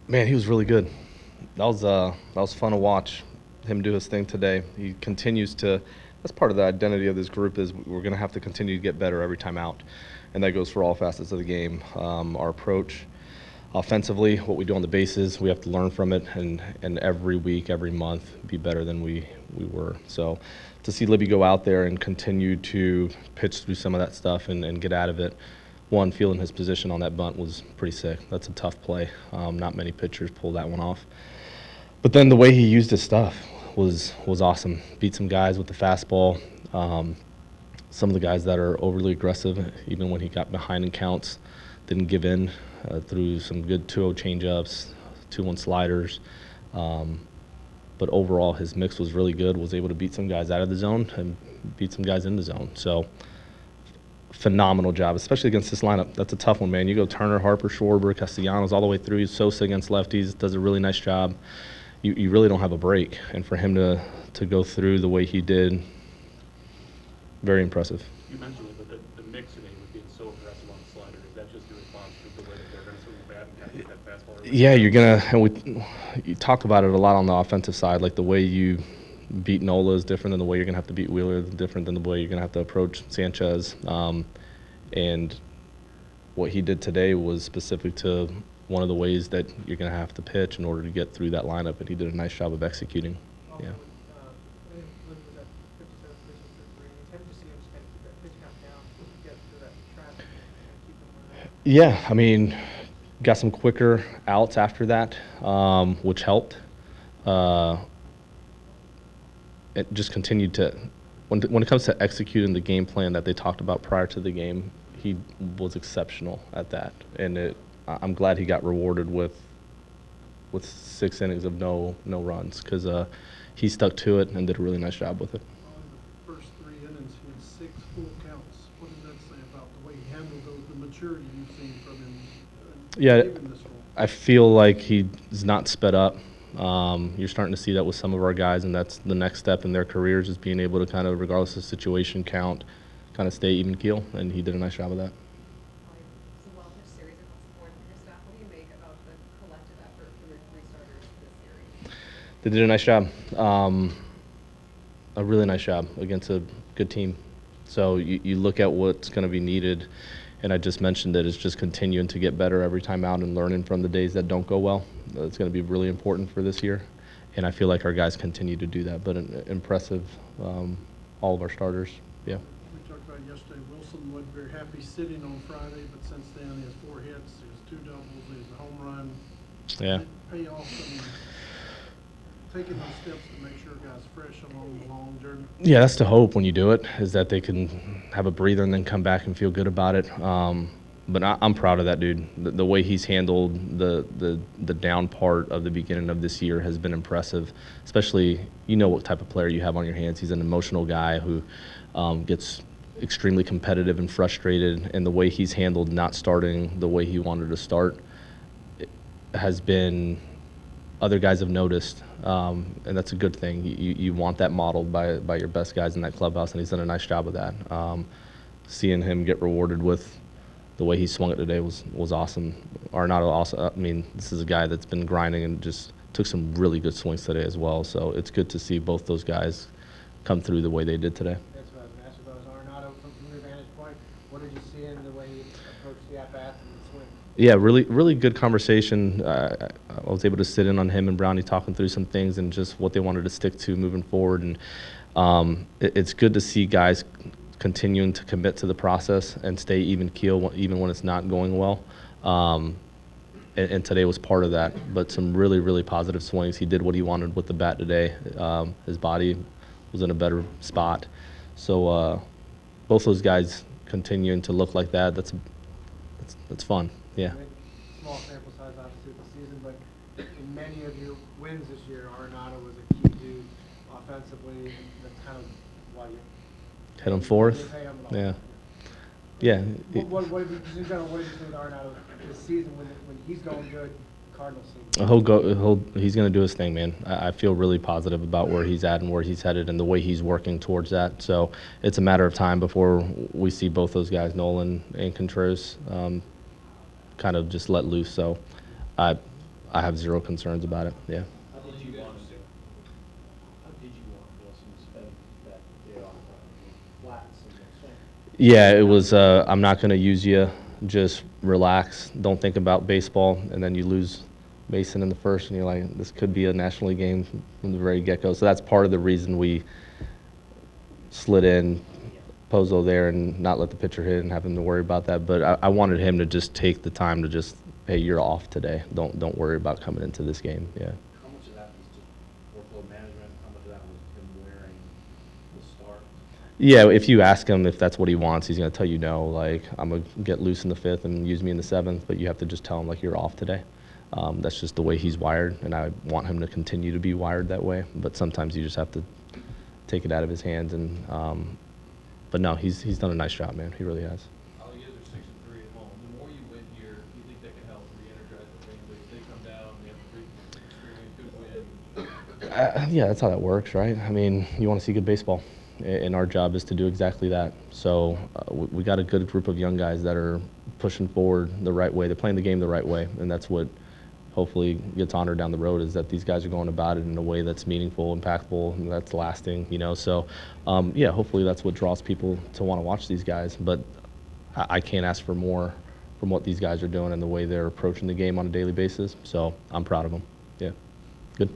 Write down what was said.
Man, he was really good. That was fun to watch him do his thing today. He continues to. That's part of the identity of this group is we're going to have to continue to get better every time out, and that goes for all facets of the game. Our approach, offensively, what we do on the bases, we have to learn from it, and every week, every month, be better than we were. So, to see Libby go out there and continue to pitch through some of that stuff and get out of it, one, feeling his position on that bunt was pretty sick. That's a tough play. Not many pitchers pull that one off. But then the way he used his stuff was awesome. Beat some guys with the fastball. Some of the guys that are overly aggressive, even when he got behind in counts, didn't give in. Threw some good 2-0 changeups, 2-1 sliders. But overall, his mix was really good. Was able to beat some guys out of the zone and beat some guys in the zone. So phenomenal job, especially against this lineup. That's a tough one, man. You go Turner, Harper, Schwarber, Castellanos all the way through. Sosa against lefties does a really nice job. You really don't have a break. And for him to go through the way he did, very impressive. You mentioned it, but the mix today with being so aggressive on the slider, is that just your response to the way that they're going to swing the bat and kind of get that fastball? Yeah, you're going to – you talk about it a lot on the offensive side, like the way you beat Nola is different than the way you're going to have to beat Wheeler, different than the way you're going to have to approach Sanchez. And what he did today was specific to one of the ways that you're going to have to pitch in order to get through that lineup, and he did a nice job of executing. Yeah. Yeah, I mean, got some quicker outs after that, which helped. It just continued to, when it comes to executing the game plan that they talked about prior to the game, he was exceptional at that, and I'm glad he got rewarded with 6 innings of no runs because he stuck to it and did a really nice job with it. The first 3 innings, he had 6 full counts. What does that say about the way he handled those, the maturity you've seen from him? Yeah, Given this role? I feel like he's not sped up. You're starting to see that with some of our guys, and that's the next step in their careers is being able to kind of, regardless of situation, count, kind of stay even keel, and he did a nice job of that. It's a well-pitched series across the board for his staff. What do you make about the collective effort from the 3 starters this series? They did a nice job, a really nice job against a good team. So you look at what's going to be needed, and I just mentioned that it's just continuing to get better every time out and learning from the days that don't go well. It's going to be really important for this year, and I feel like our guys continue to do that. But impressive, all of our starters, yeah. We talked about yesterday, Willson wasn't very happy sitting on Friday, but since then he has 4 hits, he has 2 doubles, he has a home run. Yeah. Did it pay off and taking those steps to make sure guys fresh along the long journey? Yeah, that's the hope when you do it, is that they can have a breather and then come back and feel good about it. But I'm proud of that dude. The way he's handled the down part of the beginning of this year has been impressive, especially what type of player you have on your hands. He's an emotional guy who gets extremely competitive and frustrated, and the way he's handled not starting the way he wanted to start has been – other guys have noticed, and that's a good thing. You want that modeled by your best guys in that clubhouse, and he's done a nice job of that. Seeing him get rewarded with the way he swung it today was awesome. Arenado also, I mean, this is a guy that's been grinding and just took some really good swings today as well. So it's good to see both those guys come through the way they did today. That's what I was going to ask you about. Arenado, from your vantage point, what did you see in the way he approached the at-bat and the swing? Yeah, really good conversation. I was able to sit in on him and Brownie talking through some things and just what they wanted to stick to moving forward. And it's good to see guys continuing to commit to the process and stay even keel even when it's not going well. And today was part of that. But some really positive swings. He did what he wanted with the bat today. His body was in a better spot. So both those guys continuing to look like that, that's fun. Yeah. Small sample size, obviously, of the season, but in many of your wins this year, Arenado was a key dude offensively. That's kind of why you hit him fourth. Yeah. Yeah. What did you see with Arenado this season when he's going good? Cardinals season. He's going to do his thing, man. I feel really positive about where he's at and where he's headed and the way he's working towards that. So it's a matter of time before we see both those guys, Nolan and Contreras, kind of just let loose. So I have zero concerns about it. Yeah. How did you want Willson to spend that day off flats and the swing? Yeah, it was. I'm not going to use you. Just relax. Don't think about baseball, and then you lose Mason in the first, and you're like, this could be a National League game from the very get-go. So that's part of the reason we slid in Pozo there and not let the pitcher hit and have him to worry about that. But I wanted him to just take the time to just, hey, you're off today. Don't worry about coming into this game. Yeah. How much of that was just workload management? How much of that was him wearing the start? Yeah, if you ask him if that's what he wants, he's going to tell you no. Like, I'm going to get loose in the 5th and use me in the 7th, but you have to just tell him, like, you're off today. That's just the way he's wired, and I want him to continue to be wired that way. But sometimes you just have to take it out of his hands. But no, he's done a nice job, man. He really has. You guys are 6-3 at home. The more you win here, do you think that can help re-energize the fans? If they come down, they have a good win. Yeah, that's how that works, right? I mean, you want to see good baseball, and our job is to do exactly that. So we got a good group of young guys that are pushing forward the right way. They're playing the game the right way, and that's what hopefully gets honored down the road, is that these guys are going about it in a way that's meaningful, impactful, and that's lasting, So, yeah, hopefully that's what draws people to want to watch these guys. But I can't ask for more from what these guys are doing and the way they're approaching the game on a daily basis. So I'm proud of them. Yeah, good.